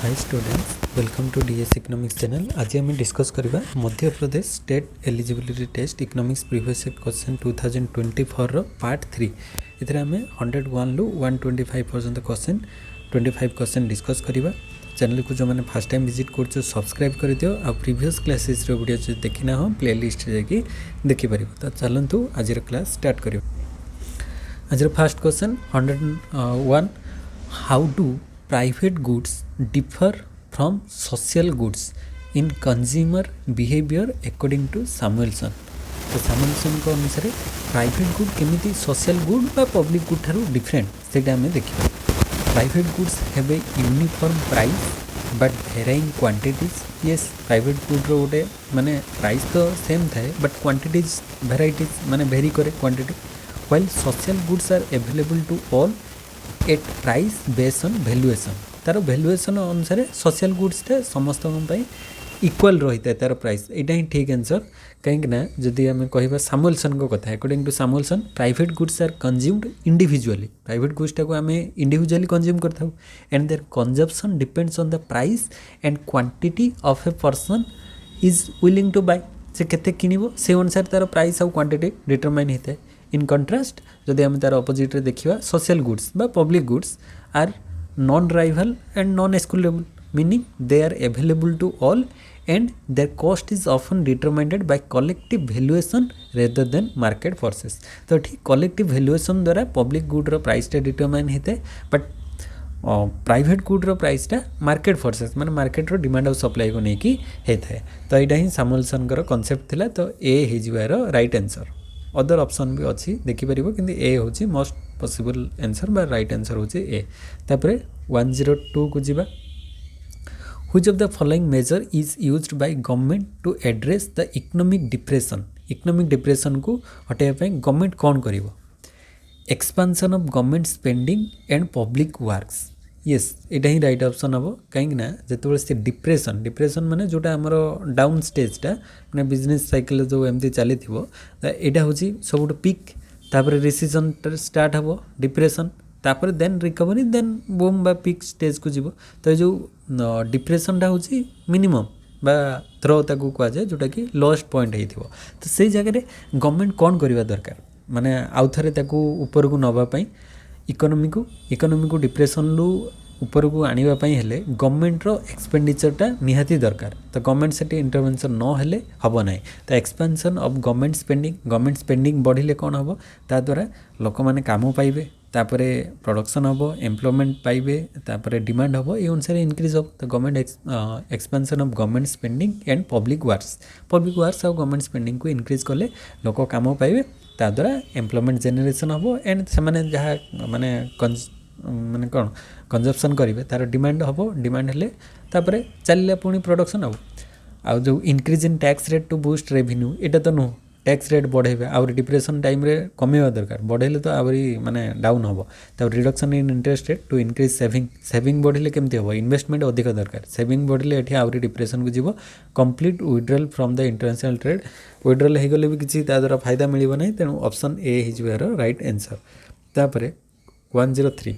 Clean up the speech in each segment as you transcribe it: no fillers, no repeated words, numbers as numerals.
High students welcome to DS economics channel. आज आम discuss करवा Madhya Pradesh state eligibility test economics previous question 2024 रो part 3। इधर आम 101 रु 125 पर्यंत क्वेश्चन 25 क्वेश्चन डिस्कस करवा। चैनल को जो मैंने फर्स्ट टाइम विजिट कर सब्सक्राइब कर दियो आ प्रीवियस क्लासेस रो वीडियो जो देखना हो प्ले लिस्ट जाकि देखिपर। तो चलतु आज क्लास स्टार्ट कर। आज first question 101 how do private goods differ from social goods in consumer behavior according to Samuelson। तो Samuelson को अनुसार प्राइवेट गुड केमिति सोशल गुड बा पब्लिक गुड ठारू डिफरेंट सेटा हमें देखिबा। Private goods have a uniform price but varying quantities. Yes private good रो गोटे माने प्राइस तो सेम थाए बट क्वांटिटीज वेराइटीज माने वेरी करे quantity. While social goods are available to all at price based on valuation. तार valuation अनुसार social goods समस्त इक्वल रही है तार प्राइस। यहाँ ही ठीक आंसर कहीं जदि आम कह सामुएल्सन को कथा according to Samuelson private goods are consumed individually. Private goods टाक आम इंडिविजुअली कंज्यूम करता and their consumption depends on the price and quantity of a person is willing to buy. से केते किनिबो से अनुसार तार प्राइस और क्वांटिटी डिटरमाइन होता है। इन कंट्रास्ट जदि आम तार अपोजिट देखिए सोशल गुड्स बा public goods are non rival and non excludable meaning they are available to all and their cost is often determined by collective valuation rather than market forces. तो ठीक collective valuation द्वारा public गुड्र प्राइसटा determine होता है but private गुड्र प्राइसटा market forces माने मार्केट रो डिमांड और सप्लाई को लेकिन होता है। तो यहाँ ही सामुएल्सन कॉन्सेप्ट थिला। तो ए हो राइट आंसर। अदर ऑप्शन भी अच्छी देखिपर कि ए हूँ मोस्ट पॉसिबल आंसर बा राइट आंसर हूँ ए। तापर 102 को जीवा which of the following measure is used by government to address the economic depression. Economic depression को हटाइबा गवर्नमेंट कौन करिवो? Expansion of government spending and public works. Yes यहाँ ही राइट ऑप्शन हम कहीं जो से डिप्रेशन डिप्रेशन माने जोटा आमर डाउन स्टेजटा मैंने बिजनेस साइकिल जो एमती चली यहाँ हूँ सब पिक तापर रिसीजन स्टार्ट हम डिप्रेशन तापर देन रिकवरी देन बूम बा पिक स्टेज को जीव। तो जो डिप्रेशनटा हूँ मिनिमम बा थ्रो ताकू कहुए जोटा कि लोएस्ट पॉइंट होती। तो से जगह गवर्नमेंट कौन करवा दरकार माने आउ थे ऊपर को नवापाई इकोनॉमी को डिप्रेशन रु ऊपर को आने हेले गवर्नमेंट रो एक्सपेंडिचरटा निहाती दरकार। तो गवर्नमेंट से इंटरवेंशन न हेले हम ना। तो एक्सपेंशन ऑफ गवर्नमेंट स्पेंडिंग बढ़िले कौन हम ता द्वारा लोक मैंने काम पाइबे तापरे प्रोडक्शन हम एम्प्लॉयमेंट पाइबे तापरे डिमांड हम ये अनुसार इनक्रीज हम। तो government expansion of government spending and public works और गवर्नमेंट स्पेंडिंग को इनक्रीज कले लोक काम पाइबे ता द्वारा एम्प्लॉयमेंट जेनरेशन हम एंड से माने जहाँ माने माने कौन कंजप्शन करेंगे तार डिमांड हम डिमांड हेले तापर चलिए पुणी प्रोडक्शन हम। आउ जो increase in tax rate to boost revenue एटा तो नुह टैक्स रेट बढ़ेबे आ डिप्रेशन टाइम रे कमेवा दरकार बढ़ेले तो आहरी माने डाउन हम। तब reduction in interest rate to increase saving बढ़िले केमती हम इन्वेस्टमेंट अधिक दरकार सेविंग बढ़िले ये आहरी डिप्रेशन को जीव। Complete withdrawal from the international trade withdrawal हो गले भी किसी ताद्वारा फायदा मिल ना तेणु ऑप्शन ए हो राइट आंसर। तापर 103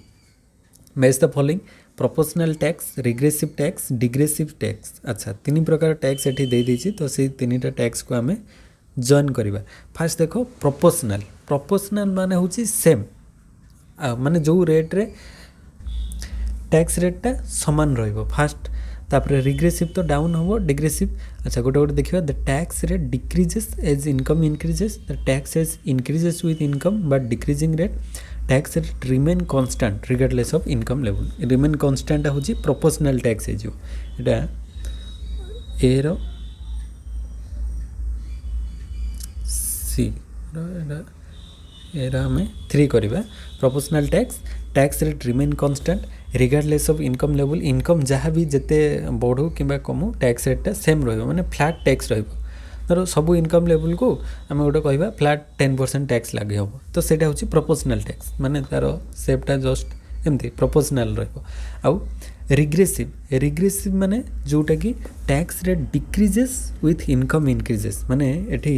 match the following proportional tax regressive tax degressive tax. अच्छा तीन प्रकार टैक्स एठी दे दीची तो से तीनटा टैक्स को आमे जॉइन करिबा। फास्ट देखो प्रोपोर्शनल माने होची सेम माने जो रेट रे टैक्स रेटटा समान रहिबो फास्ट। तापर रिग्रेसिव तो डाउन हो डिग्रेसिव। अच्छा गोटे देखिए the tax rate decreases as income increases the tax as increases with income but decreasing rate tax rate remain constant regardless of income level remain constant हूँ प्रोपोर्शनल टैक्स हो एरो सी एरा आम 3 करवा proportional tax rate remain constant regardless of income level income जहाँ भी जिते बढ़ू कि कमू टैक्स रेटा सेम रही फ्लैट टैक्स रही सब इनकम लेवल को आम गोटे कह फ्लैट 10% टैक्स लगे हम। तो सेटा हूँ प्रोपोर्शनल टैक्स माने तार सेपटा जस्ट एमती प्रोपोर्शनल रहा। रिग्रेसिव माने जोटा कि tax rate decreases with income increases माने एठी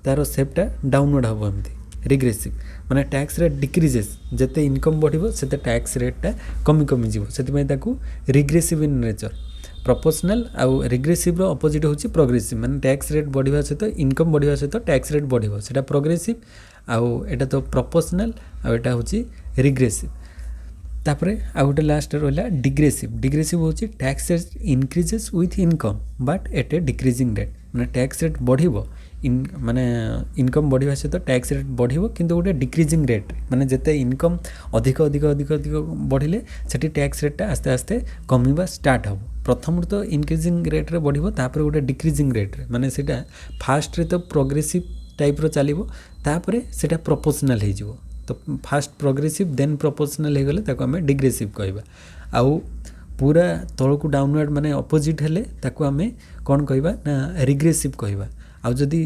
तार सेपटा डाउनवर्ड हम एमती रिग्रेसिव माने टैक्स रेट डिक्रीजेस जते इनकम बढ़िबो सेते टैक्स रेटटा कमी कमी जीवो सेति ताकू रिग्रेसिव इन नेचर प्रोपोर्शनल आउ रिग्रेसिव रो अपोजिट होची प्रोग्रेसिव माने टैक्स रेट बढ़िबा सहित इनकम बढ़िबा सहित टैक्स रेट बढ़िबो सेटा प्रोग्रेसिव आउ एटा तो प्रोपोर्शनल आउ एटा होची रिग्रेसिव तापरे आ गोटे लास्ट रहा डिग्रेसिव डिग्रेसिव होची tax rate increases with income but at A decreasing rate माने टैक्स रेट बढ़िबो माने इनकम बढ़िबा सहित टैक्स रेट बढ़िबो किंतु गोटे डिक्रीजिंग रेट माने जेते इनकम अधिक अधिक अधिक अधिक बढ़िले सेठी टैक्स रेटटा आस्ते आस्ते कमिबा स्टार्ट हो प्रथम तो इनक्रीजिंग रेट रे बढ़िबो तापरे गोटे डिक्रीजिंग रेट रे माने सेटा फास्ट रे तो प्रोग्रेसिव टाइप रो चलिबो तापरे सेटा प्रोपोर्शनल हे जिवो तो फास्ट प्रोग्रेसिव देन प्रोपोर्शनल हो गले ताको आमे डिग्रेसिव कहबा आउ पूरा तळकु डाउनवर्ड माने अपोजिट हेले ताको आमे कोन कहबा ना रिग्रेसिव कहबा आउ जदी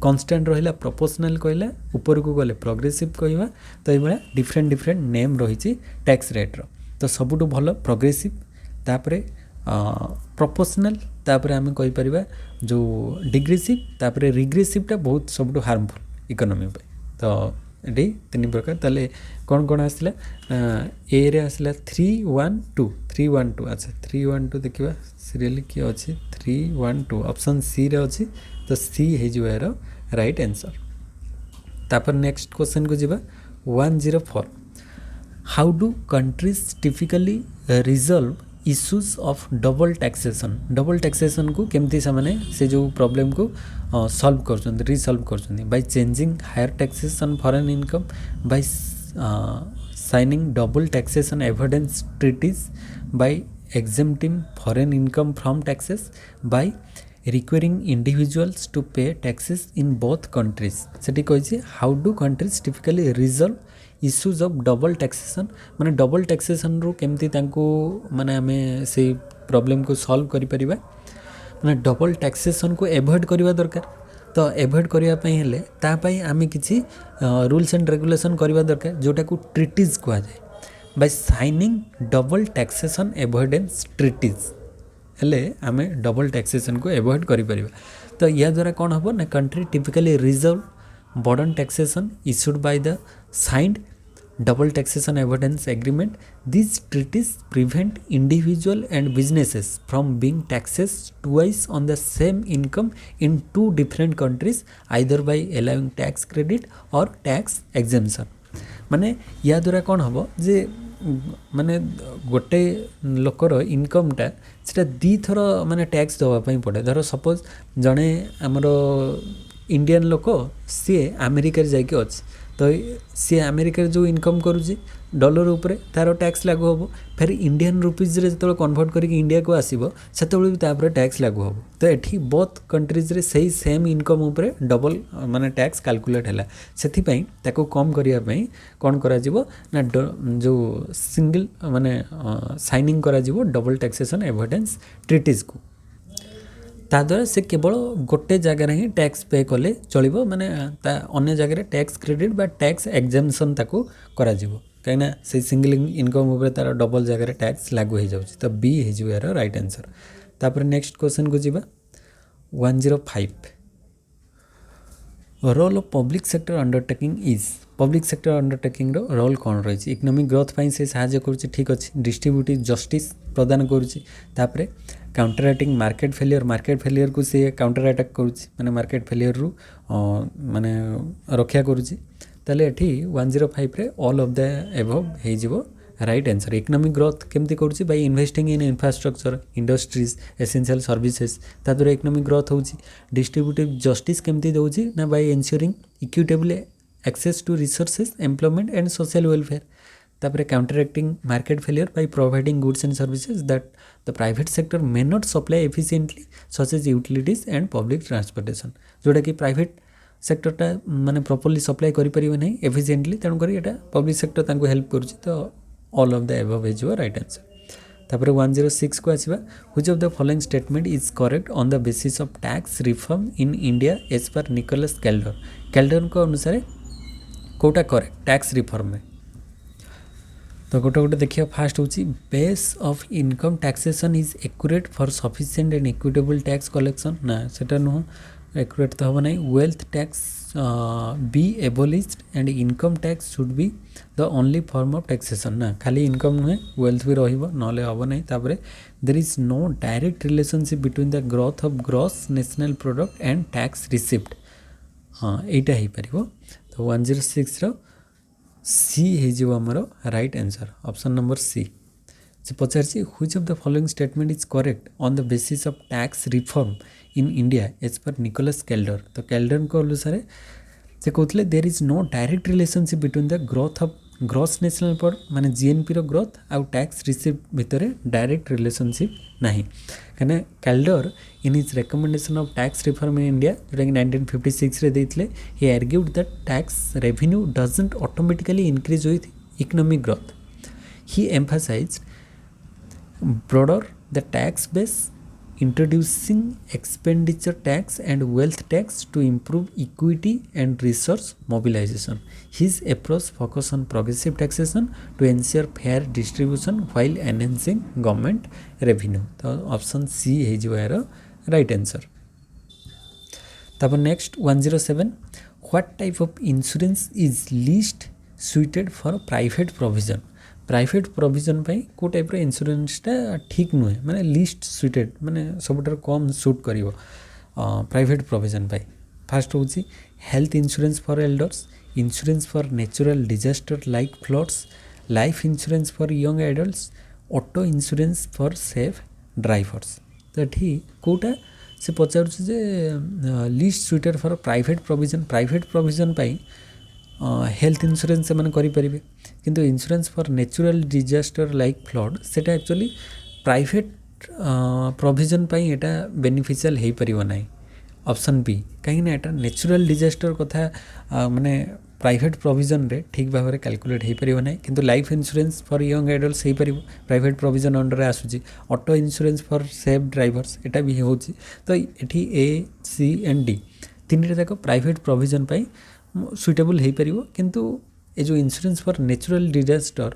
कांस्टेंट रहिला प्रोपोर्शनल कहला ऊपर को गले प्रोग्रेसिव कहबा तो ए बळा डिफरेंट डिफरेंट नेम रहिछि टैक्स रेट रो तो सबुटो भलो प्रोग्रेसिव तापरे प्रोपोर्शनल तापरे आमे कहि परिबा जो डिग्रेसिव तापरे रिग्रेसिव टा बहुत सबुटो हार्मफुल इकोनॉमी पे तो ये तीन प्रकार ताले कौन कौन आसला ए रे आसला 312 अच्छा 312 देखिबा सीरियली कि अछि 312 ऑप्शन सी रे अछि तो सी हे जो यार राइट आंसर तापर नेक्स्ट क्वेश्चन को जिबा 104 how do countries typically resolve issues of double taxation को केमती से जो प्रॉब्लम को सॉल्व कर रिसॉल्व कर by changing higher taxation foreign income by signing double taxation evidence treaties by exempting foreign income from taxes by requiring individuals to pay taxes in both countries सेठी कहिछि how do countries typically resolve issues of double taxation माने double taxation रो केमती तांको माने हमें से problem को solve करि परिबा माने डबल टैक्सेशन को एवॉइड करबा दरकार तो एवॉइड करबा पई हेले ता पई आमे किछि रूल्स एंड रेगुलेशन करबा दरकार जोटा को ट्रीटीज कहआ जाय by signing double taxation avoidance treaties हेले आमे डबल टैक्सेशन को एवॉइड करि परिबा तो या द्वारा कोन हबो ना country typically resolve burden taxation issued by the signed double taxation avoidance agreement. These treaties prevent individual and businesses from being taxed twice on the same income in two different countries either by allowing tax credit or tax exemption. माने या द्वारा कौन हम जे माने गोटे लोकर इनकमटा से दी थर माने टैक्स दवाई पड़े धर सपोज जड़े आमर इंडियन लोक सी अमेरिका जाकि अच्छे तो सी अमेरिका जो इनकम करुँचे डॉलर उपरे तार टैक्स लागू हम फिर इंडियन रुपीज रे जो कन्वर्ट करके इंडिया को आसो से भी टैक्स लागू हम तो ये बोथ कंट्रीज रे सही सेम इनकम उपरे डबल माने टैक्स कैलकुलेट है से कम करने कौन करा ना जो सिंगल माने साइनिंग करा डबल टैक्सेशन एवॉइडेंस ट्रीटीज को ताद्वारा से केवल गोटे जगार ही टैक्स पे कले चलो माने अन्य जगह टैक्स क्रेडिट बा टैक्स एग्जेम्पशन ताको करा जीवो कहीं से सिंगल इनकम उपर तार डबल जगह टैक्स लागू हो जाउछि तो बी हो यार राइट आंसर तापर नेक्स्ट क्वेश्चन को जीवा 105 role of public sector undertaking is public sector undertaking रो रोल कौन रही इकोनॉमिक ग्रोथ पाई से साहाय्य करुच्ची ठीक अच्छे डिस्ट्रीब्यूटिव जस्टिस प्रदान करुच्ची तापरे काउंटरएक्टिंग मार्केट फेलियर को सी काउंटर अटैक करुच्ची माने मार्केट फेलियर रु माने रक्षा करुच्ची ताले एठी 105 रे ऑल ऑफ द एबव हे जिवो राइट आंसर इकोनॉमिक ग्रोथ केमती करुच्ची by investing in infrastructure industries essential services ताद्वारा इकोनॉमिक ग्रोथ होउची डिस्ट्रीब्यूटिव जस्टिस केमती दउची ना by ensuring equitable access to resources employment and social welfare तापर counteracting market failure by providing goods and services that the private sector may not supply efficiently such as utilities and public transportation जोटा कि private सेक्टरटा माने properly supply करि परिबे नै efficiently तेणु करी एटा public sector तांको हेल्प करूची तो all of the above is your right answer तापर 106 को आसीबा which of the following statement is correct on the basis of tax reform in India as per Nicholas Kaldor को अनुसार कोटा करेक्ट टैक्स रिफॉर्म में तो गोटे गोटे देखिए फास्ट होची base of income taxation is accurate for sufficient and equitable tax collection ना सेटा नुह एक्यूरेट तो हम नहीं wealth tax be abolished and income tax should be the only form of taxation ना खाली इनकम नुहे वेल्थ भी रहिबो नले हम नहीं तापरे there is no direct relationship between the growth of gross national product and tax receipt हाँ यहाँ हो पार तो 106 सी होमर right answer option number C से पचार which of the following statement is correct on the basis of tax reform in India as per Nicholas Kaldor तो Kaldor को अनुसार से कहते there is no direct relationship between the growth of gross national product माने GNP रो growth आउ tax receipt भितर direct relationship नहीं कहीं Kaldor in his recommendation of tax reform in India जोटा कि 1956 रे देइथिले he argued that tax revenue doesn't automatically increase with economic growth he emphasised broader the tax base introducing expenditure tax and wealth tax to improve equity and resource mobilization. His approach focus on progressive taxation to ensure fair distribution while enhancing government revenue. तो option C है जो यार right answer. तब next 107 what type of insurance is least suited for private provision? Private provision पाई को type रो इंश्योरेंसटा ठीक नुहे माने लिस्ट सुइटेड माने सबुठार कम सुट करिवो प्राइवेट प्रोविजन पाई फास्ट होची health insurance for elders insurance for natural disaster like floods life insurance for young adults auto insurance for safe drivers तो ये कोटा से पचार list suited for private provision पाई हेल्थ इंश्योरेंस से करें किंतु insurance for natural disaster like flood सेटा एक्चुअली प्राइवेट प्रोविजन पाई एटा बेनिफिशियल हो पारिबो नाही ऑप्शन बी कहीं ना एटा नेचुरल डिजास्टर कथा माने प्राइवेट प्रोविजन रे ठीक भाव में कैलकुलेट हो पारिबो नाही किंतु life insurance for young adults हो पारिबो प्राइवेट प्रोविजन अंडर आसुची auto insurance for safe drivers एटा भी होची तो एठी ए सी एंड डी तीन जाक प्राइवेट प्रोविजन पाई सुइटेबल हो पार किंतु ये जो इंश्योरेंस फॉर नेचुरल डिजास्टर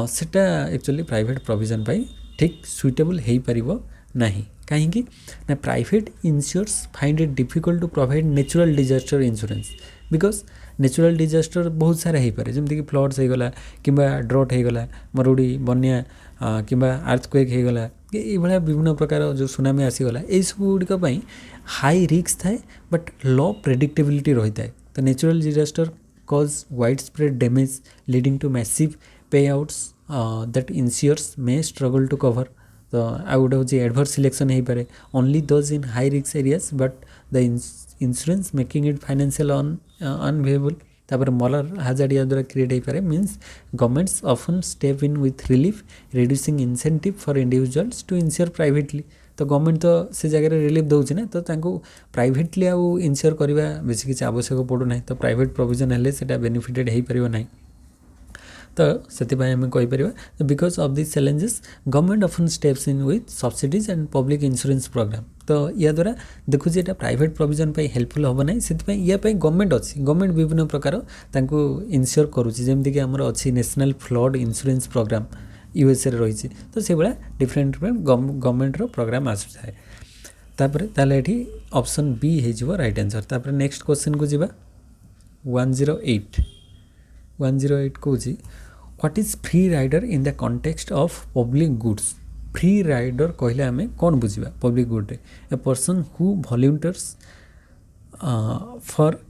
सेटा एक्चुअली प्राइवेट प्रोविजन पाई ठीक सुइटेबल हो पार नहीं कहीं ना private insurers find it difficult to provide natural disaster insurance because natural disaster बहुत सारा हो पारे जमीक फ्लड्स होगला कि ड्रट होगला मरुड़ी बन्या कि अर्थक्वेक होगला ये विभिन्न प्रकार जो सुनामी आसीगला ये सब गुड़िक हाई रिस्क थाए बट लो प्रेडिक्टेबिलिटी रही है तो natural disaster cause wide spread damage leading to massive payouts that insurers may struggle to cover तो आ गोटे हूँ एडवर्स सिलेक्शन हो पारे only those in high risk areas but the insurance making it financial unviable तापर moral hazard या द्वारा create हो पारे means governments often step in with relief reducing incentive for individuals to ensure privately तो government तो से जगह relief दूसरी ना तो प्राइवेटली आउ इंश्योर करवा बेसी किसी आवश्यक पड़ूना तो प्राइवेट प्रोविजन हेल्ले से बेनिफिटेड हो पार ना तो से आम कहीपर because of this challenges government often steps in with subsidies and public insurance program तो या द्वारा देखुचे यहाँ प्राइवेट प्रोविजन हेल्पफुल हम ना से गवर्नमेंट अच्छी गवर्नमेंट विभिन्न प्रकार इंश्योर करुच्ची जमीक आमर अच्छी national flood insurance program USA रही तो से भाया डिफरेंट गवर्नमेंट प्रोग्राम आसुए तापर ये ऑप्शन बी हो राइट आंसर तापर नेक्स्ट क्वेश्चन को जीवा 108 कौन what is free rider in the context of public goods free rider कहले आम कौन बुझा public good a person who volunteers for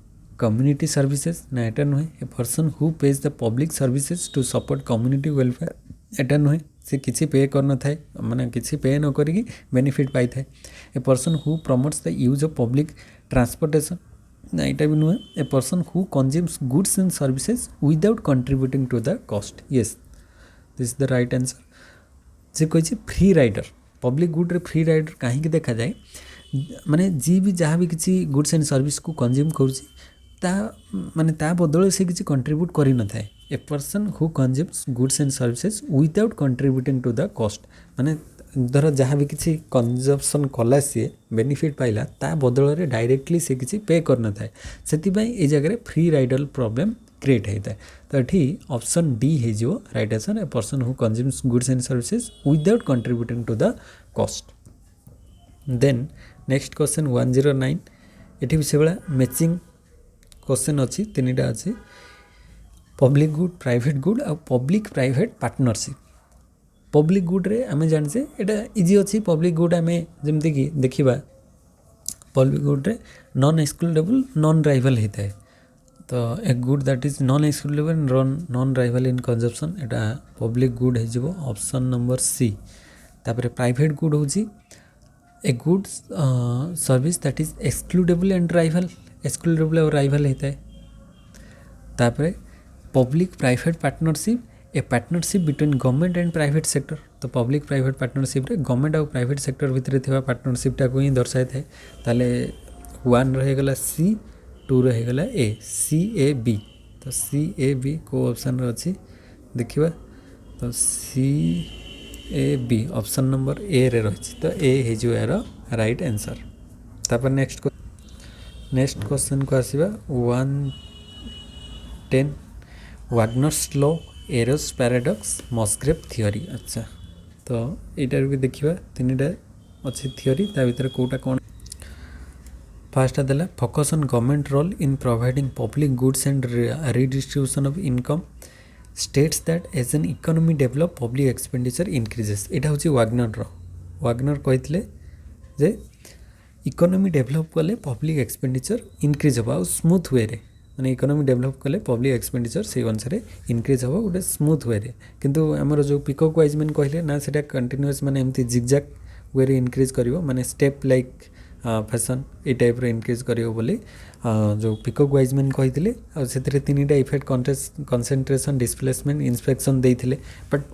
community services ना एटा नुहे a person who pays the public services to support community welfare एटा नुहे से किसी पे कर न थाए माने किसी पे न करी बेनिफिट पाई थाए a person who promotes the use of public transportation ना यहाँ भी नुहे a person who consumes goods and services without contributing to the cost yes this the right answer से कही फ्री राइडर पब्लिक गुड्रे फ्री राइडर कहीं देखा जाए माने जी भी जहाँ भी किसी गुड्स एंड सर्विस को कंज्यूम करुँची माने ता बदल से किसी कंट्रीब्यूट करी न थाए a person who consumes goods and services without contributing to the cost माने धर जहाँ भी किसी कंजप्शन कला सी बेनिफिट पाइला ता बदल में डायरेक्टली से किसी पे कर न थाए से ये जगह फ्री राइडर प्रॉब्लम क्रिएट होता है तो ये ऑप्शन डी हो right answer a person who consumes goods and services without contributing to the cost then next question 109 ये भी से भाया मैचिंग क्वेश्चन अच्छी तीनटा अच्छी पब्लिक गुड प्राइवेट गुड आ public private partnership public good रे आम जाने यहाँ इजी अच्छी पब्लिक गुड आम जमती कि देखा पब्लिक गुड रे नॉन एक्सक्लूडेबल नॉन राइवल होता है तो a good that is non excludable non rival in consumption Etah public good हो ऑप्शन नंबर सी तापर प्राइवेट गुड हूँ a good service that is excludable and rival excludable और rival होता है तापर public private partnership A partnership between government and private sector तो public private partnership रे government और प्राइवेट सेक्टर भितर थिबा पार्टनरशिपटा को ही दर्शाई थाए ताले 1 रहेगला सी 2 रहेगला ए सी ए बी तो सी ए बी को ऑप्शन रे अछि देखिबा तो C A B option number A रे रही तो ए हे जो यार राइट आंसर तापर नेक्स्ट क्वेश्चन को आसीबा 110 Wagner's law Arrow's paradox Musgrave theory अच्छा तो यहाँ भी देखा तीन टा अच्छी थियोरी ता भीतर कोटा कौन फास्ट देला focus on government role in providing public goods and redistribution of income states that as an economy develop public expenditure increases यहाँ हूँ वाग्नर कहते जे इकोनॉमी डेवलप कले पब्लिक एक्सपेंडिचर इंक्रीज हम स्मूथ वे माने इकोनॉमी डेवलप कले public expenditure से अनुसार इंक्रीज हम गोटे स्मूथ वे किंतु आमर जो पिकॉक वाइज मैन कहले ना से कंटिन्यूअस माने एमती जिगजैग वे रे इंक्रीज करिवो माने स्टेप लाइक फैशन ए टाइप रे इंक्रीज करिवो बोली जो पिकॉक वाइज मैन कहते से तीनटा इफेक्ट कंसंट्रेशन डिस्प्लेसमेंट इंस्पेक्शन देइथिले बट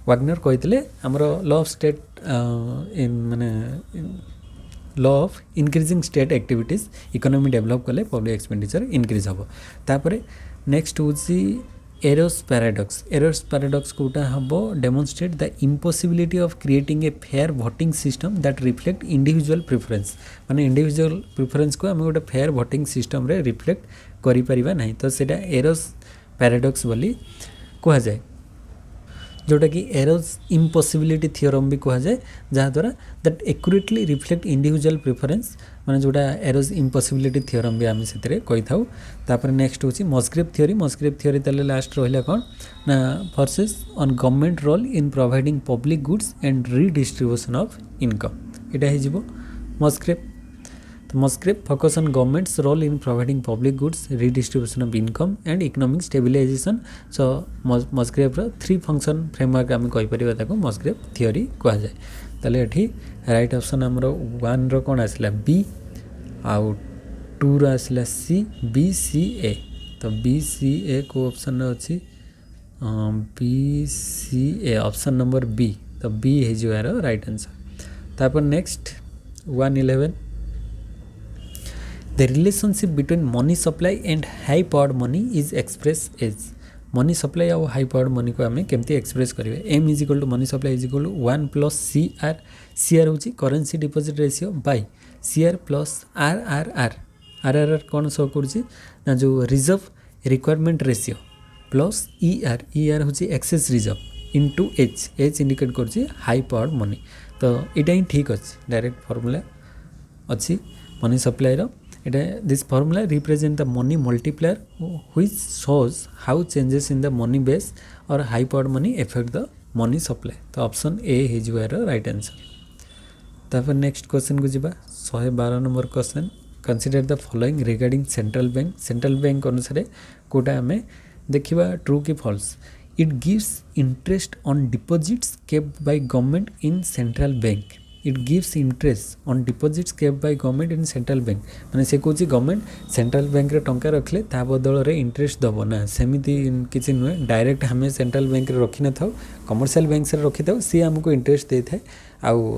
वाग्नर कहते आमर लॉ ऑफ स्टेट इन माने law of increasing state activities economy develop कले पब्लिक एक्सपेंडिचर इंक्रीज हम तापर नेक्स्ट हूँ एरोस पैराडॉक्स कोटा हम demonstrate the impossibility of creating a fair voting system that reflect individual preference माने इंडिविजुअल प्रिफरेंस को आम गोटे फेयर वोटिंग सिस्टम रे रिफ्लेक्ट करि परिबा नहीं तो सेटा एरोस पैराडॉक्स बोली कहा जाए जोटा कि एरोस इम्पॉसिबिलिटी थियोरम भी कहा जाए जहाँद्वारा that accurately reflect individual preference माने जोटा एरोस इम्पॉसिबिलिटी थियोरम भी आम से कही था तापर नेक्स्ट हूँ मस्ग्रेव थियोरी ताले लास्ट रहा कौन ना forces on government role in providing public goods and redistribution of income यहाँ हो मस्ग्रेव तो Musgrave focus on governments role in providing public goods redistribution of income and economic stabilization so Musgrave 3 function framework आम कहीपर मस्ग्रेव theory कह जाए ताले ये right option आमर 1 रो कौन आसला बी आउ 2 रो आसला सी बी सी ए तो बी सी ए को ऑप्शन अच्छी B C A option number B तो बी है जो यार राइट आंसर तापर next 111 The relationship between money supply and high powered money is expressed as money supply और high powered money को आम केमती एक्सप्रेस करेंगे M is equal to money supply is equal to 1 plus C R हूँ currency deposit ratio by C R plus R कौन show कर जो reserve requirement ratio plus E R हूँ excess reserve into H indicate कर high powered money तो यहाँ ही ठीक अच्छे डायरेक्ट फॉर्मूला अच्छी money supply this formula represent the money multiplier which shows how changes in the money base or high powered money affect the money supply तो option A है जो यार राइट आंसर तापर नेक्स्ट क्वेश्चन को जीवा 112 number question consider the following regarding central bank अनुसार कोटा आम देखा ट्रू कि false it gives interest on deposits kept by government in central bank it gives interest on deposits kept by government in central bank माने से कहूँ government central bank रे टंका रखले ता बदल रे इंटरेस्ट दब ना सेमिति किसी नुहे डायरेक्ट हमें सेंट्रल बैंक रे रखी न था कमर्शियल बैंक से रखी था सी आमको इंटरेस्ट दे थाए आउ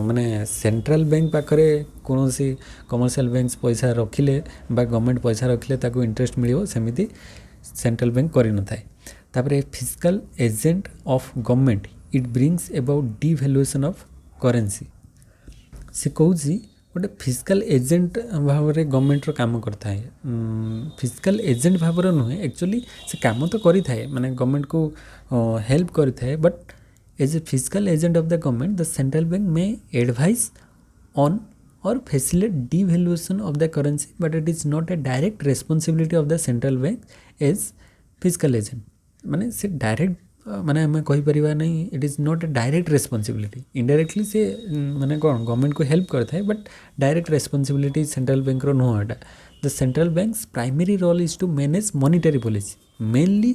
माने सेंट्रल बैंक पाखरे कौन सी कमर्शियल बैंक पैसा रखिले बा गवर्नमेंट पैसा रखिले ताको इंटरेस्ट मिलियो सेमिति सेंट्रल बैंक करि न थाए तापर physical agent of government it brings about devaluation of currency से कहूँ गोटे फिजिकल एजेंट भाव में गवर्नमेंट काम करता है फिजिकल एजेंट भाव नुहे एक्चुअली से काम तो करी थाए माने गवर्नमेंट को हेल्प करी थाए but as a physical agent of the government the central bank में advice on or facilitate devaluation of the currency, but it is not a direct responsibility of the central bank as fiscal agent. माने से direct माने आम कहीपर ना it is not a direct responsibility, indirectly से माने कौन गवर्नमेंट को हेल्प करता है, but direct responsibility central bank नुह एटा. The central banks primary role is to manage monetary policy. Mainly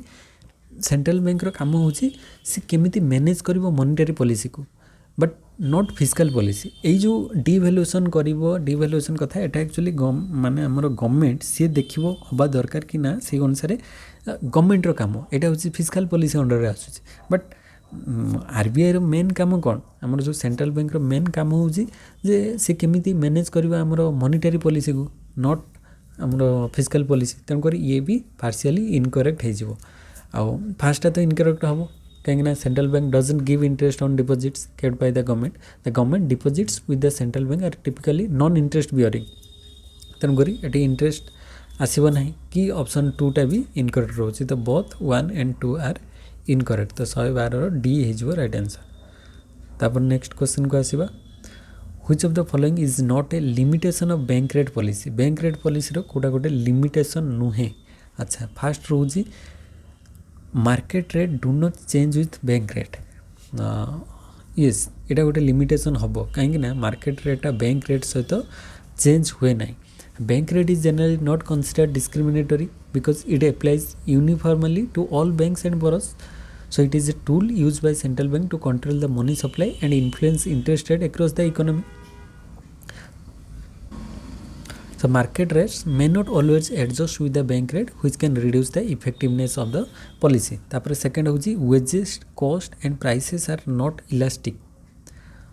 central bank काम होची से केमिति मैनेज करिवो मॉनिटरी पॉलिसी को, बट नॉट फिस्कल पॉलिसी. यही जो डिवैल्यूएशन करिवो, डिवैल्यूएशन कथा एटा एक्चुअली माने हमर गवर्नमेंट सी देखिवो हबा दरकार कि ना से अनुसार गवर्नमेंट काम एटा होची फिस्कल पॉलिसी अंडर रे आसुची. बट आरबीआई रो मेन काम कौन, हमर जो सेंट्रल बैंक रो मेन काम होची जे से केमिति मैनेज करिवो हमर मॉनिटरी पॉलिसी को, नॉट हमर फिस्कल पॉलिसी. तेन करी ये भी पार्शियली इनकरेक्ट हे जिवो. आउ फास्ट तो इनकरेक्ट हम कहीं central bank doesn't give interest on deposits kept by the government deposits with the central bank are typically non interest bearing. तेणुक ये इंटरेस्ट आसब ना कि ऑप्शन 2टा भी इनकरेक्ट रोचे. तो बोथ 1 and 2 आर इनकरेक्ट. तो 112 डी हो राइट आंसर. तापर नेक्स्ट क्वेश्चन को आसवा, which of the following is not a limitation of bank rate policy. Bank rate policy कोटा गोटे लिमिटेशन नुहे. अच्छा फास्ट रोची market rate do not change with bank rate. Yes यहाँ गोटे लिमिटेशन हम कहीं मार्केट रेटा बैंक रेट सहित चेंज हुए ना. Bank rate is generally not considered discriminatory because it applies uniformly to all banks and borrowers. So it is a tool used by central bank to control the money supply and influence interest rate across the economy. So market rates may not always adjust with the bank rate, which can reduce the effectiveness of the policy. तापर second होची wages, cost and prices are not elastic.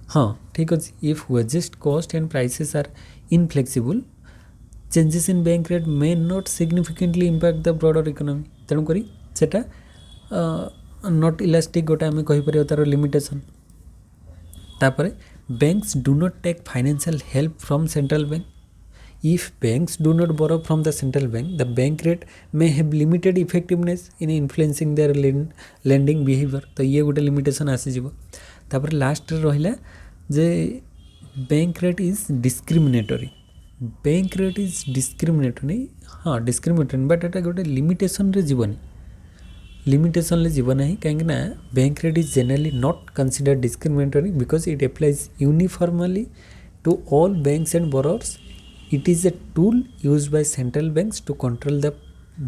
हाँ ठीक अच्छे. If wages, cost and prices are inflexible, changes in bank rate may not significantly impact the broader economy. तेणु करी सेटा not elastic गोटे आम कहीपर तार लिमिटेशन. तापर banks do not take financial help from central bank. If banks do not borrow from the central bank, the bank rate may have limited effectiveness in influencing their lending behaviour. तो ये गोटे limitation आसीजिव. तापर last रहिला जे bank rate is discriminatory. Bank rate is discriminatory. हाँ discriminatory, but एटा गोटे लिमिटेशन रे जीवनी. लिमिटेशन ले जीवन ना कहीं bank rate is generally not considered discriminatory because it applies uniformly to all banks and borrowers. It is a tool used by central banks to control the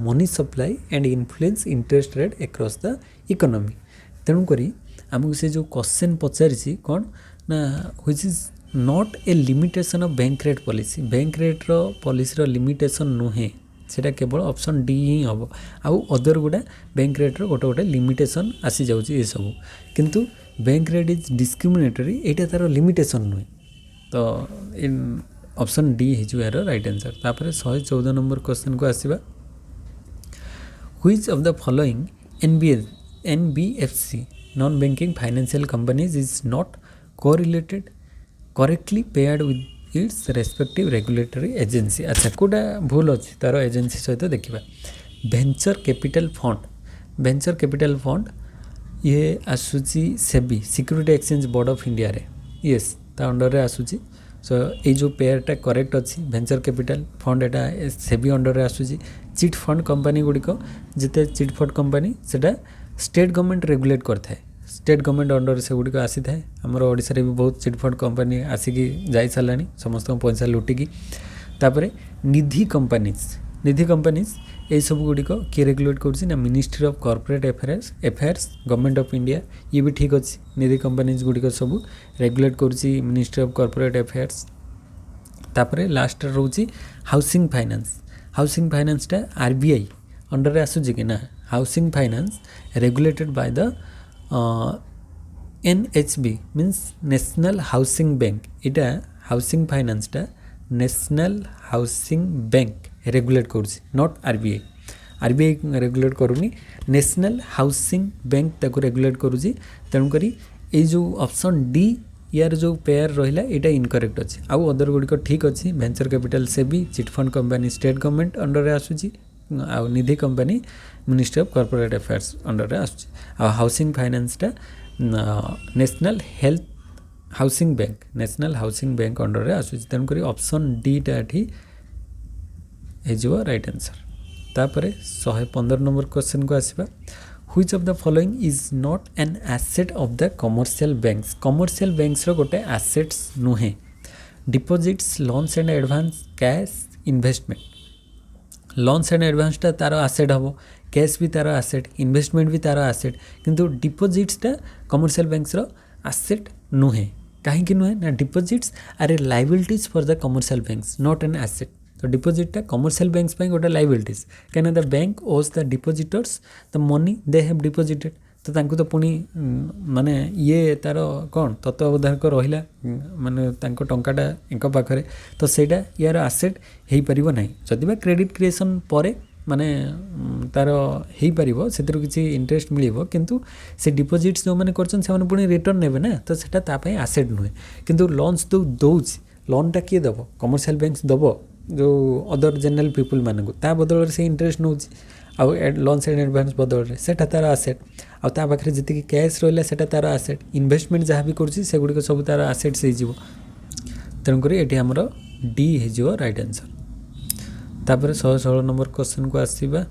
money supply and influence interest rate across the economy. तेणुक आमको से जो question पचारि कौन ना which is not a limitation of bank rate policy. Bank rate रो policy रो limitation नुहे, सेटा केवल ऑप्शन डी ही हम. आउ अदर गुड़ा बैंक रेट रो गोटे गोटे लिमिटेशन आसी जाउची ये सब, किंतु बैंक रेट इज डिस्क्रिमिनेटरी एटा तार लिमिटेशन नुहे. तो ऑप्शन डी हो यार राइट आंसर. तापर 114 नंबर क्वेश्चन को आसीबा, which of the following NBFC non banking financial companies is not correlated correctly paired with its respective regulatory agency. अच्छा कोटा भूल अच्छी तार एजेंसी सहित देखा. Venture capital fund, venture capital fund ये आसूची SEBI security exchange board of India रे. येस ता अंडर रे आसूची. सो ये जो पेयरटा करेक्ट अच्छी वेंचर कैपिटल फंड एटा सेबी अंडर रे आसूची. चिट फंड कंपनी गुड़िक जिते चिट फंड कंपनी सेटा स्टेट गवर्नमेंट रेगुलेट करता है. स्टेट गवर्नमेंट अंडर से गुड़िक आसी थाए. आमर ओडिशा रे भी बहुत चिटफंड कंपनी आसिकी जाई सारानी समस्त पैसा लुटिकी. तापर निधि कंपनीज ये सब गुड़िक किए रेगुलेट कर ministry of corporate affairs government of India. ये भी ठीक अच्छे. निधि कंपनीज गुड़िक सब रेगुलेट कर मिनिस्ट्री ऑफ कॉर्पोरेट अफेयर्स. तापर लास्ट रोची हाउसिंग फाइनेंसटा आरबीआई अंडर आसूची कि ना. Housing finance regulated by the NHB means national housing bank. इटा हाउसिंग फाइनेंसटा नेशनल हाउसिंग बैंक रेगुलेट करुच्ची, नॉट आरबीआई. आरबीआई रेगुलेट करूनी, नेशनल हाउसिंग बैंक ताको रेगुलेट करुच्ची. तेणुक ये जो ऑप्शन डी यार जो पेयर रहा यहाँ इनकरेक्ट अच्छे. आउ अदर गुड़िक ठीक अच्छी. Venture capital SEBI, chit fund company state government under आसूची. आउ Nidhi company ministry of corporate affairs under आसूची. आ हाउसिंग फाइनेंसटा national health housing bank national housing bank under आसूँ तेणुक ऑप्शन डी टा हो राइट आंसर। तापर 115 नंबर क्वेश्चन को आसवा which of the following is not an asset of the commercial banks. Commercial banks रो गोटे एसेट्स नुहे। Deposits loans and advance cash investment. Loans and एडवांसटा तार आसेट हम कैश भी तार आसेट इन्वेस्टमेंट भी तार आसेट किंतु डिपोजिट्सटा कमर्शियल बैंक्स आसेट नुहे। कहीं नुहे ना deposits are a liabilities for the commercial banks not an asset. तो डिपोजिटा कमर्शियल बैंक्स पे गोटे लाइबिलिटीज कहीं the bank owes the depositors the money they have deposited. तो तांको तो पुणी माने ये तार कौन तत्वावधायक रहा माने तांको टंकाटा एक पाखे तो सेटा यार आसेट हो पार ना जदि क्रेडिट क्रिएशन पर माने तार हो पार से किसी इंटरेस्ट मिल किंतु से डिपोजिट्स जो मैंने कर रिटर्न ने ना तो सेटा आसेट नुहे। किंतु लोन्स तो दौच लोनटा किए दब कमर्शियल बैंक्स दब जो अदर जनरल पीपुल मानक बदल से इंटरेस्ट नौ आउ लोन्स एंड एडवांस बदल से तार आसेट आ पाखे जी कैश रहा है तार आसेट इन्वेस्टमेंट जहाँ भी करुक सब तार आसेट्स हो तेणुक ये आमर डी हो राइट आंसर। तापर 116 नंबर क्वेश्चन को आसवा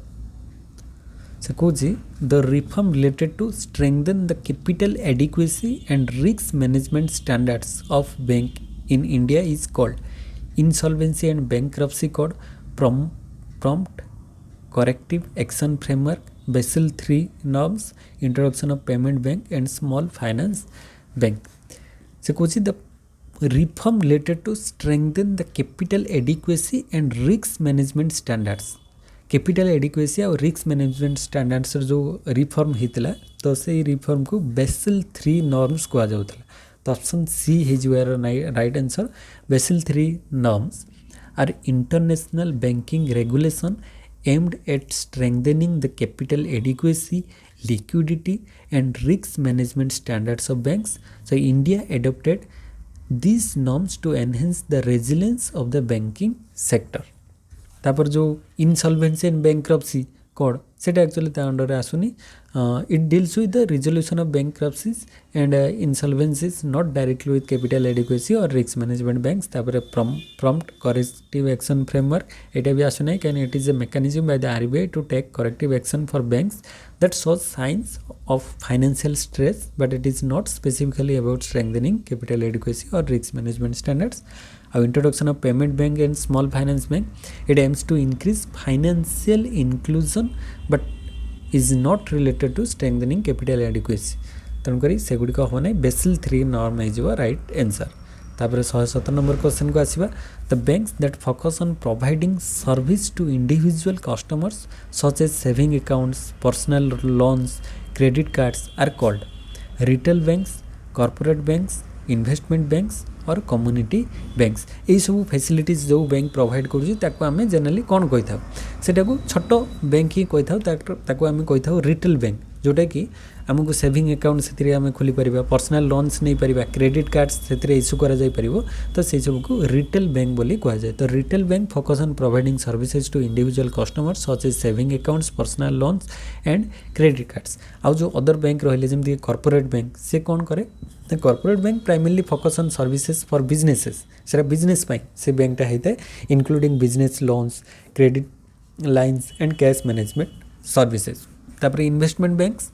से कौन the reform related to strengthen the capital adequacy and risk management standards of bank in India is called insolvency and bankruptcy code prompt corrective action framework Basel III norms introduction of payment bank and small finance bank। से कुछ the reform related to strengthen the capital adequacy and risk management standards. Capital adequacy और risk management standards जो reform होता तो से reform को BECIL 3 norms कह जाऊला। तो ऑप्शन सी हो right answer. Basel 3 norms are international banking regulation aimed at strengthening the capital adequacy, liquidity and risk management standards of banks. So India adopted these norms to enhance the resilience of the banking sector। तापर जो insolvency and bankruptcy code सेटा actually under आसुनी it deals with the resolution of bankruptcies and insolvencies not directly with capital adequacy और risk management banks. तापर prompt corrective action framework एटा भी आसुना can it is a mechanism by the RBI to take corrective action for banks that shows signs of financial stress but it is not specifically about strengthening capital adequacy और risk management standards. Introduction of payment bank and small finance bank it aims to increase financial inclusion but is not related to strengthening capital adequacy. तेणुक सेगुड़िक हम ना Basel 3 norm हो right answer. तापर 117 number question को आसवा the banks that focus on providing service to individual customers such as saving accounts personal loans credit cards are called retail banks corporate banks investment banks और community banks. यही सब facilities जो bank provide करें generally कौन कही था सेटा को छोट बैंक ही कही था कही था रिटेल बैंक जोटा कि आमको सेविंग अकाउंट से आम खोली पार पर्सनल लोन्स नहीं पार क्रेडिट कार्ड्स से इश्यू कर तो से सब को रिटेल बैंक बोली कह जाए। तो retail bank focus on providing services to individual customers such as saving accounts personal loans and credit cards. आउ जो अदर बैंक रही जमी कॉर्पोरेट बैंक से कौन करे corporate bank primarily focus on services for businesses से बिजनेस से बैंकटा होता है including business loans credit lines and cash management services. तापर investment banks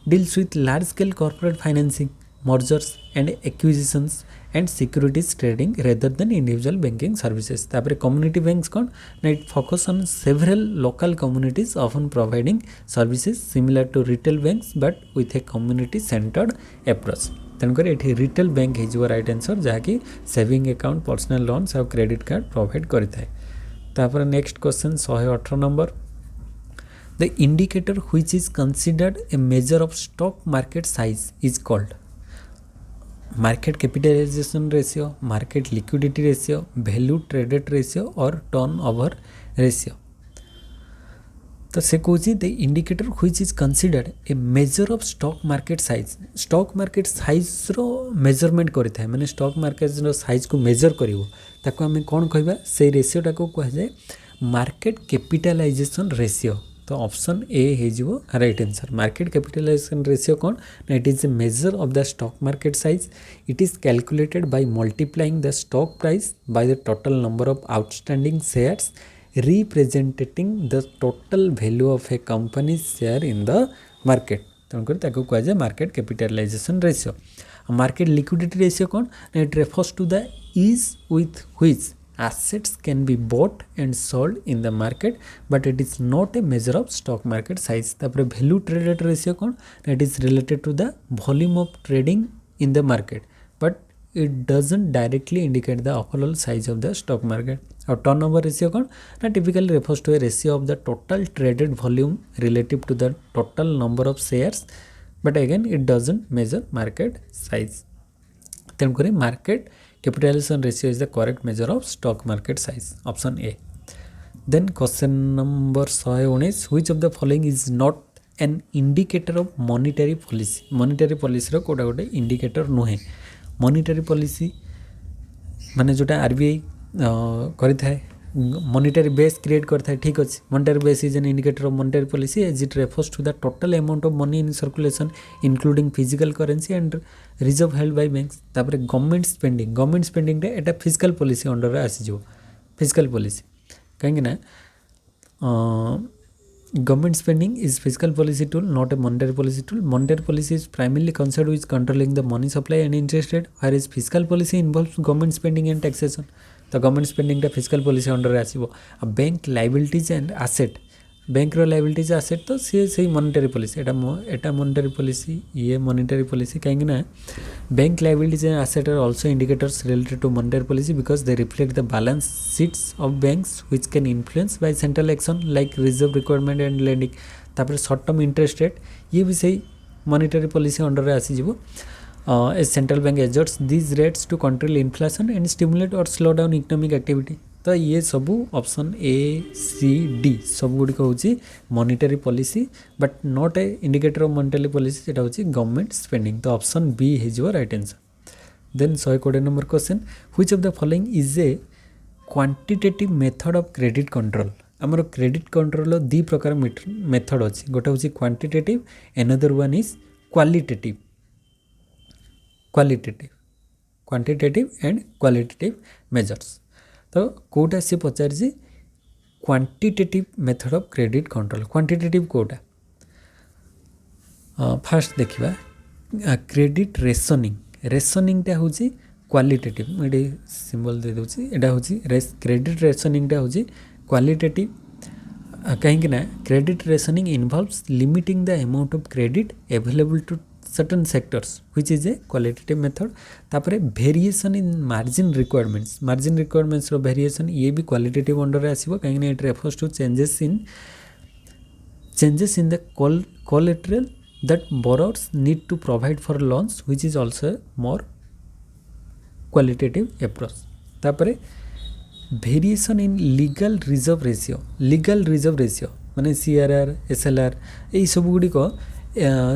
deals with large scale corporate financing mergers and acquisitions and securities trading rather than individual banking services. तापर community banks कौन ना it focus on several local communities often providing services similar to retail banks but with a community centred approach. तेणुक ये retail bank हो right answer जहाँकि saving account personal loans और credit card provide करें। तापर next question 118 number the indicator which is considered a measure of stock market size is called market capitalisation ratio market liquidity ratio value traded ratio और turnover ratio. तो से कौन the indicator which is considered a measure of stock market size रो measurement करें माने stock market size को measure करें कौन कहवा से रेशियोटा को कह जाए मार्केट कैपिटलाइजेशन रेशियो तो ऑप्शन ए हो right answer. Market capitalisation ratio कौन ना it is a measure of the stock market size. It is calculated by multiplying the stock price by the total number of outstanding shares representing the total value of a company share in the market. तेणुकर कह जाए market capitalisation ratio. Market liquidity ratio कौन ना it refers to the ease with which assets can be bought and sold in the market but it is not a measure of stock market size। तापर value traded ratio कौन it is related to the volume of trading in the market but it doesn't directly indicate the overall size of the stock market। और turnover ratio कौन ना typically refers to a ratio of the total traded volume relative to the total number of shares but again it doesn't measure market size। तेणुकर market capitalisation ratio is the correct measure of stock market size option A. Then question number 119 which of the following is not an indicator of monetary policy. Monetary policy रो कोटा गोटे indicator नुहे। Monetary policy माने जोटा RBI करिथाय monetary base create करता है ठीक अच्छे। Monetary base is an indicator of monetary policy as it refers to the total amount of money in circulation including physical currency and reserve held by banks. तापर government spending रे एटा physical policy under रे आसी जो physical policy कहीं ना government spending is fiscal policy tool not a monetary policy tool। monetary policy is primarily concerned with controlling the money supply and interest rate whereas fiscal policy involves government spending and taxation। तो government spending टा physical policy under आसीबो। आ bank liabilities and asset bank रो liabilities asset तो से monetary policy एटा monetary policy ये monetary policy कहीं ना bank liabilities and asset are also indicators related to monetary policy because they reflect the balance sheets of banks which can influence by central action like reserve requirement and lending. तापर short term interest rate ये भी सही monetary policy under आसीजिवो। As central bank adjusts these rates to control inflation and stimulate or slow down economic activity। तो ये सबू option A C D सब गुड़िक हूँ monetary policy but not a indicator of monetary policy सेटा हूँ government spending. तो option B हो right answer. Then 120 number question which of the following is a quantitative method of credit control. आमर credit control दी प्रकार method अच्छी गोटे हूँ quantitative another one is qualitative quantitative and qualitative measures. तो कोटा सी पचार quantitative method of credit control quantitative कोटा फास्ट देखिबा क्रेडिट रेशनिंग टा हूँ क्वालिटेटिव मुझे सिंबल दे दूसरी एटा हूँ क्रेडिट रेशनिंग टा हूँ क्वालिटेटिव कहीं ना credit rationing involves limiting the amount of credit available to certain sectors which is a qualitative method। तापरे वेरिएशन इन मार्जिन रिक्वायरमेंट्स रो वेरिएशन ये भी क्वालिटेटिव अंडर रे आसीबो कहीं ना it refers to changes in the collateral that borrowers need to provide for loans which is also more qualitative approach। तापरे variation in legal reserve ratio माने CRR SLR यही सब गुड़ी को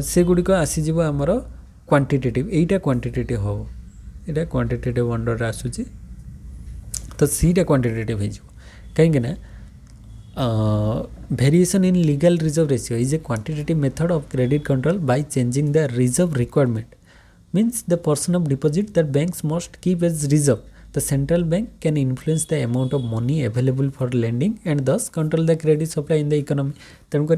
से गुड़िक आसीज आमर क्वांटिटेटिव एटा क्वांटिटेटिव हो एटा क्वांटिटेटिव अंडर आसूची तो सीटा क्वांटिटेटिव हो कहीं ना variation in legal reserve ratio is a quantitative method of credit control by changing the reserve requirement means the person of deposit that banks must keep as reserve. The central bank can influence the amount of money available for lending and thus control the credit supply in the economy. तेणुक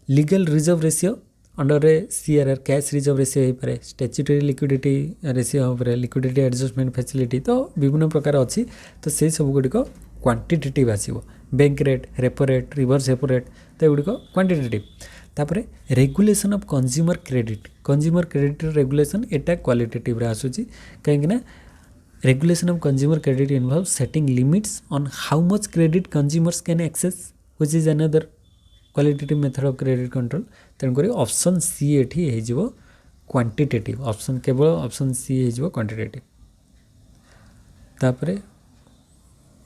legal reserve ratio under CRR cash reserve ratio हो पारे statutory liquidity ratio हो पारे liquidity adjustment facility तो विभिन्न प्रकार अच्छी तो से सब गुड़िक क्वांटिटेटिव आसीबो। Bank rate repo rate reverse repo rate तो गुड़िक क्वांटिटेटिव। तापरे regulation of consumer credit regulation एटा क्वालिटेटिव रे आसूची कहीं ना regulation of consumer credit involve setting limits on how much credit consumers can access which is another qualitative method of credit control. तेणुक option C एठी हो quantitative option केवल option C हो क्वांटिटेटिव। तापरे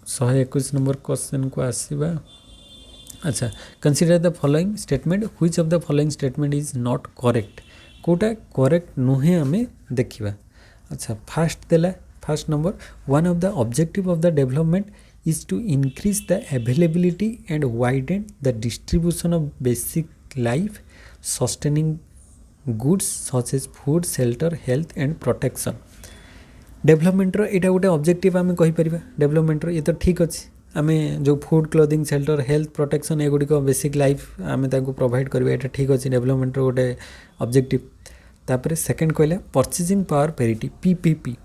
121 नंबर क्वेश्चन को आसीबा। अच्छा consider the following statement which of the following statement is not correct कोटा करेक्ट नुहे आमे देखिबा। अच्छा first number one of the objective of the development is to increase the availability and widen the distribution of basic life sustaining goods such as food, shelter, health and protection. डेभलपमेंटर यहाँ गोटे objective आम कहीपर डेभलपमेंटर ये तो ठीक अच्छे आम जो food clothing shelter health protection एगुड़िक बेसिक लाइफ आम प्रोवाइड करवा यहाँ ठीक अच्छे डेभलपमेंटर गोटे ऑब्जेक्टिव. तापर सेकेंड कहला purchasing power parity PPP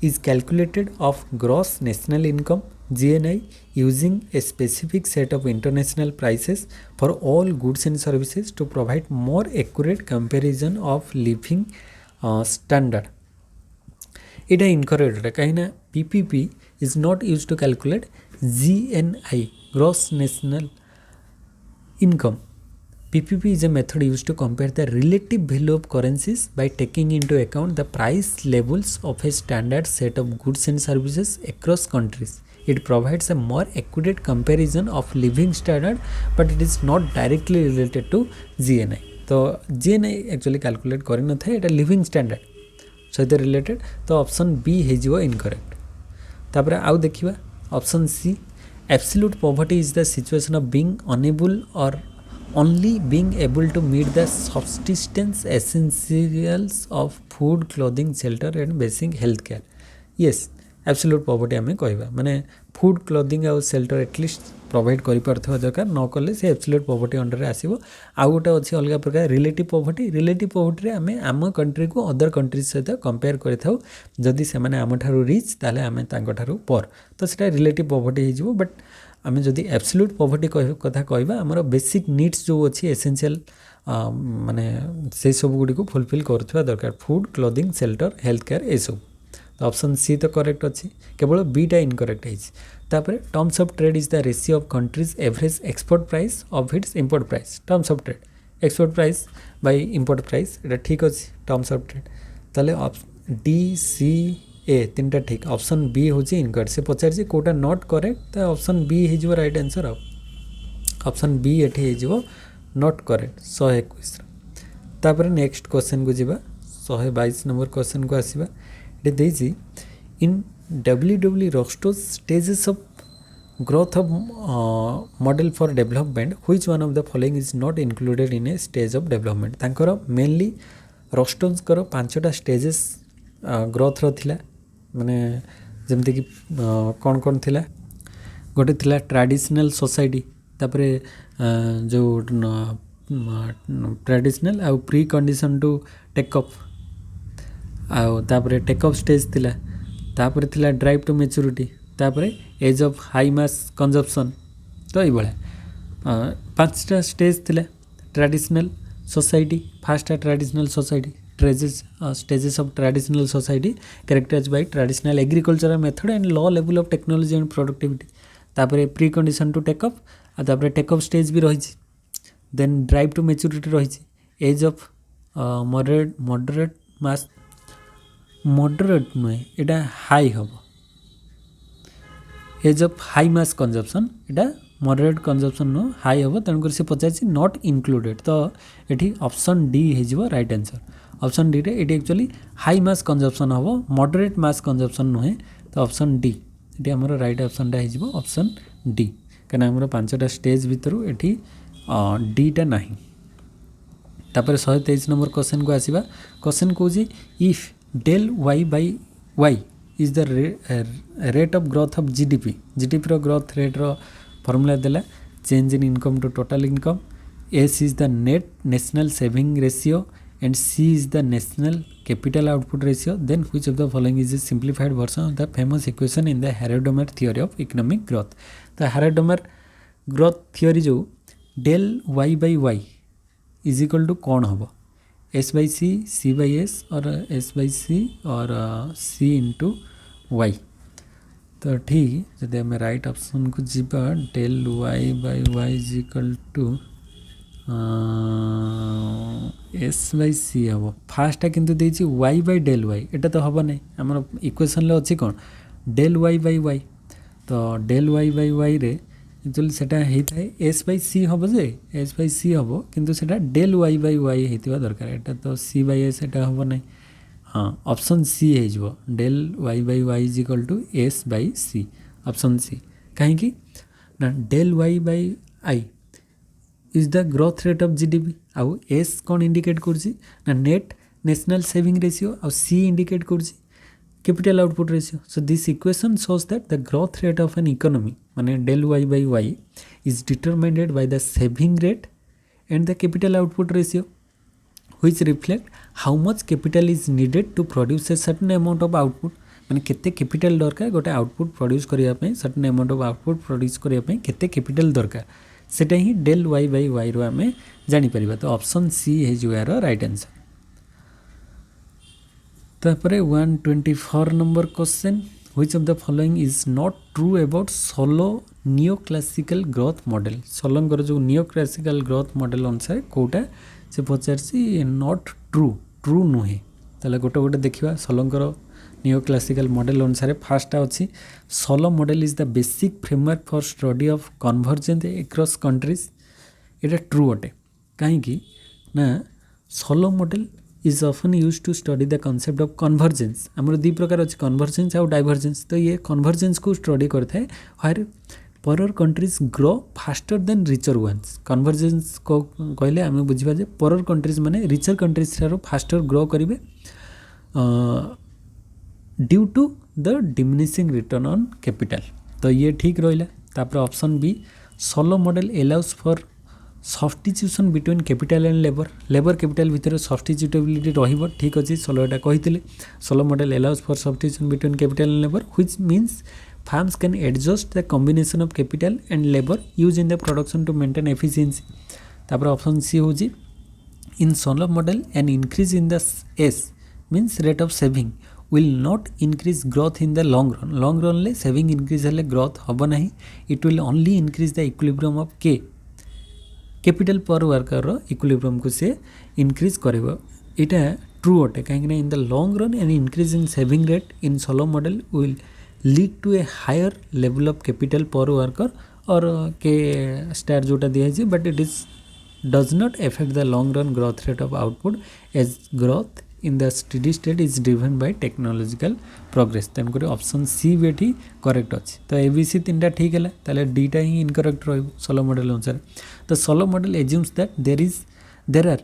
is calculated of gross national income GNI using a specific set of international prices for all goods and services to provide more accurate comparison of living standard. It is incorrect कहीं PPP is not used to calculate GNI gross national income. PPP is a method used to compare the relative value of currencies by taking into account the price levels of a standard set of goods and services across countries. It provides a more accurate comparison of living standard, but it is not directly related to GNI. तो GNI actually calculate करें न था ये living standard सहित related तो option B है incorrect. तापर आउ देखिबा option C absolute poverty is the situation of being unable or only being able to meet the subsistence essentials of food, clothing, shelter and basic health care. Yes, absolute poverty आम कहवा माने food clothing आउ shelter at least provide कर दरकार न कले से absolute poverty under आसीबो. आउ गोटे अच्छी अलग प्रकार रिलेटिव पॉवर्टी रे आमे आम कंट्री को अदर कंट्री सहित कंपेयर करिथाउ जदि से माने आम ठारू रिच ताले आमे तांको ठारू पर तो सेटा रिलेटिव पॉवर्टी हे जिवो. बट आम जदि एब्सोल्यूट पॉवर्टी कथा कहवा आमर बेसिक नीड्स जो अच्छी एसेंशियल माने से सब गुडी को फुलफिल करथवा दरकार food clothing shelter health care ए सब. तो ऑप्शन सी तो करेक्ट अच्छी केवल बीटा इनकरेक्ट है. तापर terms of trade is the ratio of countries average export price of its import price. Terms of trade export price by import price ये ठीक अच्छे टर्म्स ऑफ ट्रेड ताले डी सी ए तीन टा ठीक. ऑप्शन बी हूँ इनकरेक्ट से पचार Kota not correct तो ऑप्शन बी हो राइट आंसर. ऑप्शन बी ये हो नॉट करेक्ट 121. तापर नेक्स्ट क्वेश्चन को जीवा 122 नंबर क्वेश्चन को आसीबा. ये देजी इन WW Rosto's stages of growth of model for development which one of the following is not included in a stage of development. तांकर mainly रोस्टोन्स कर 5टा stages growth रो थिला माने जमते कि कौन कौन थिला गोटे थिला ट्रेडिशनल सोसाइटी तापरे जो ट्रेडिशनल आ प्री कंडीशन टू टेकअप तापरे टेकअप स्टेज थिला तापरे थिला ड्राइव टू मैच्योरिटी तापरे age of high mass consumption. तो ये भाया 5टा स्टेज थिला traditional society fast traditional society stages of traditional society characterized by traditional agricultural method and low level of technology and productivity. तापरे प्री कंडीशन टू टेकअप आ तापरे take up stage भी रही. देन ड्राइव टू मैच्योरिटी रही. Age of moderate mass moderate नुहे एटा high हम. Age of high mass consumption एटा मॉडरेट कंजप्शन नु हाई हम तेणुक से पचार नॉट इनक्लूडेड. तो ये ऑप्शन डी हो राइट आंसर. ऑप्शन डी रे ये एक्चुअली हाई मास कंजप्शन हम मॉडरेट मास कंजप्शन नुहे. तो ऑप्शन डी ये आमर राइट ऑप्शन हो ऑप्शन डी कहीं आमर 5टा स्टेज भितर ये डीटा ना. तापर 123 नंबर क्वेश्चन को आसीबा. क्वेश्चन कौन if del Y by Y is the rate of growth of GDP. GDP रो ग्रोथ रेट रो फॉर्मूला देला change in income to total income. S is the net national saving ratio and C is the national capital output ratio. Then which of the following is a simplified version of the famous equation in the Harrod-Meyer theory of economic growth. The Harrod-Meyer growth theory जो del y by y is equal to कौन होगा S by C, C by S और S by C और C into y. तो ठीक जब हमें right option को जीवा del y by y is equal to S by C हम. फास्टा किंतु देछि वाई बाई डेल वाई एटा तो हम ना आम इक्वेशन अच्छी कौन डेल वाई बाई वाई. तो डेल वाई बाई वाई रे एक्चुअली सेटा होता है एस बाई सी हम जे एस बाई सी हम किंतु सेटा डेल वाई बाई वाई होता दरकार. एटा तो सी बाई एस एटा हम ना. हाँ ऑप्शन सी हो del Y by Y is equal to S by C. Option C कहीं ना del Y by I is the growth rate of GDP आउ एस कौन इंडिकेट कर नेट नेशनल सेविंग रेशियो आउ सी इंडिकेट कर capital output ratio so this equation shows that the growth rate of an economy माने del Y by Y is determined by the saving rate and the capital output ratio which reflect how much capital is needed to produce a certain amount of output माने केते capital दरकार गोटे output produce करिया पे certain amount of output produce करिया पे केते capital दरकार सेटा ही डेल वाई बाई वाई रो आमे जानि परिबा तो ऑप्शन सी हे जो यार राइट आंसर तापरे 124 number question which of the following is not true about solo neoclassical growth model सोलंगर जो neoclassical growth model अनुसार कोटा से पचार नॉट ट्रू नुहे ताले गोटे गोटे देखा सोलंकर नियोक्लासिकल मॉडल अनुसार फास्ट अच्छी Solow model is the basic framework for study of convergence across countries ये ट्रू अटे कहीं ना Solow model is often use to study the concept of convergence आमर दी प्रकार अच्छे कन्वर्जेंस आउ डाइवर्जेंस तो ये कन्वर्जेंस को स्टडी करता है where poorer countries grow faster than richer ones convergence को कहले आम बुझा जे परर कंट्रीज माने रिचर कंट्रीज ठारो फास्टर ग्रो करेंगे due to the diminishing return on capital तो ये ठीक रहा तापर option B Solow model allows for substitution between capital and labour capital भितर सब्स्टिट्यूटेबिलिटी रहिबो ठीक अछि सोलो एटा कहितले Solow model allows for substitution between capital and labour which means firms can adjust the combination of capital and labor used in the production to maintain efficiency तापर option C हो जी in Solow model an increase in the S means rate of saving will not increase growth in the long run ले saving increase हेले growth हम ना it will only increase the equilibrium of K capital per worker equilibrium को से increase करेबो इटा true अटे कहीं in the long run an increase in saving rate in Solow model will lead to a higher level of capital per worker or K star जोटा दिया है but it is does not affect the long run growth rate of output as growth in the steady state is driven by technological progress तेन करे option C बेठी correct अछि तो ABC तीनटा ठीक है ताले डीटा ही इनकरेक्ट रहइबो सोलो मॉडल अनुसार तो Solow model assumes that there are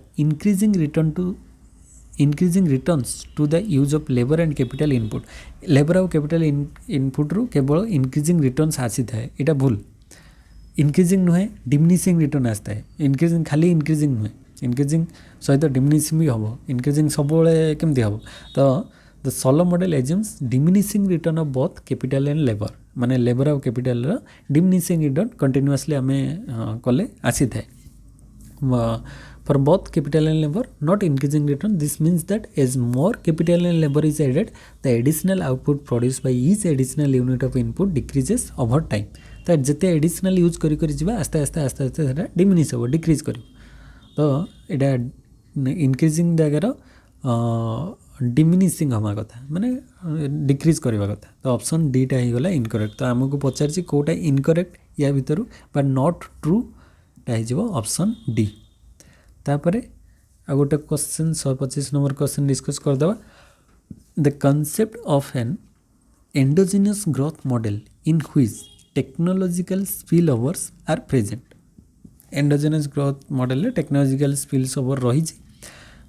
increasing returns to the use of labor and capital input labor और capital input रू केवल increasing returns आसी थाए इटा भूल increasing नुहे diminishing return आस्ता है increasing खाली increasing नुहे increasing सहित diminishing भी हबो increasing सब बेले केमती हबो तो the solo model assumes diminishing return of both capital and labor माने labor और capital रा diminishing return continuously हमें कले आसी थाए for both capital and labor not increasing return this means that as more capital and labor is added the additional output produced by each additional unit of input decreases over time तो जिते additional use करी करी जिबा आस्ते आस्ते आस्ते आस्ते सेटा डिमिनिश हो डिक्रीज करी तो एटा इंक्रीजिंग जगह डिमिनिशिंग हमा कथा माने डिक्रीज करबा कथा तो ऑप्शन डी टा ही गला इनकरेक्ट तो हमको पचार छी कोटा इनकरेक्ट या भितरु बट नॉट ट्रू टा ही जिवो ऑप्शन डी तापरे आ गोटे क्वेश्चन 125 नंबर क्वेश्चन डिस्कस कर दवा the concept of an endogenous growth model in which technological spill overs are present endogenous growth model technological spills over रही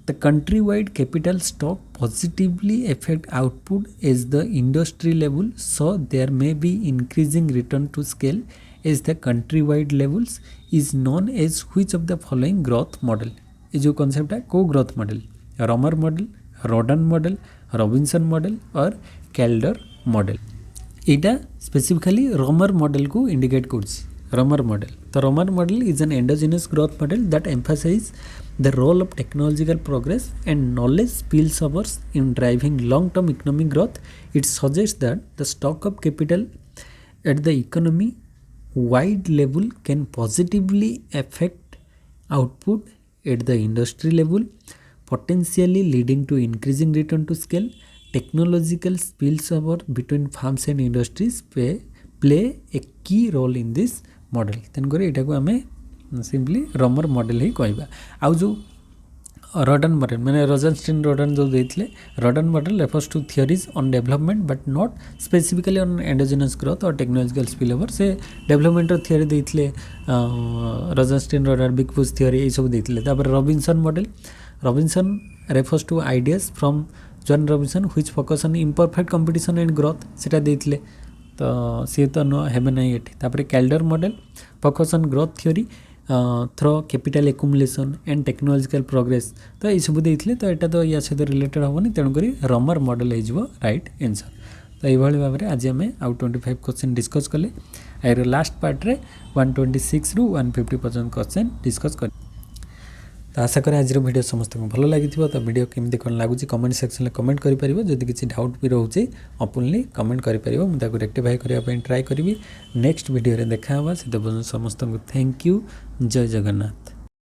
the country wide capital stock positively affect output as the industry level so there may be increasing return to scale as the country wide levels is known as which of the following growth model ये जो concept है को growth model Romer model Rodan model Robinson model और Kaldor model इटा specifically Romer model को indicate करछि Romer model तो Romer model is an endogenous growth model that emphasise the role of technological progress and knowledge spills overs in driving long term economic growth it suggest that the stock of capital at the economy wide level can positively affect output at the industry level, potentially leading to increasing return to scale. Technological spills over between firms and industries play a key role in this model. तेन करे एटा को हमें simply रॉमर model ही कहबा आउ जो रडन model मैंने रोजनस्टीन Rodan जो देते Rodan model refers to theories on development but not specifically on endogenous growth और टेक्नोलॉजिकल स्पिल ओवर से डेवलपमेंट थियरी देते Rosenstein Rodan big push theory ये सब देते Robinson model Robinson refers to ideas from John Robinson which focus on imperfect competition and growth सेटा देते तो C तो न हेबे नहीं ये Kaldor model focus on growth theory through capital accumulation and technological progress तो ये सब देते तो यहाँ तो या सहित रिलेटेड हेनी तेणुक रमर मॉडल हो राइट आंसर तो ये भाव में आज आम आउ 25 क्वेश्चन डिस्कस कले यार लास्ट पार्ट रे 126 रु 150 पर्यंत क्वेश्चन डिस्कस कर तो आशा करें आज वीडियो समस्त को भल लगी तो वीडियो केमती कौन लगुच कमेंट सेक्शन में कमेंट करें जदि किसी डाउट भी रोचे ओपनली कमेंट करें मुझे रेक्टिफाई करने ट्राए करी नेक्स्ट वीडियो देखा से समस्त को थैंक यू जय जगन्नाथ।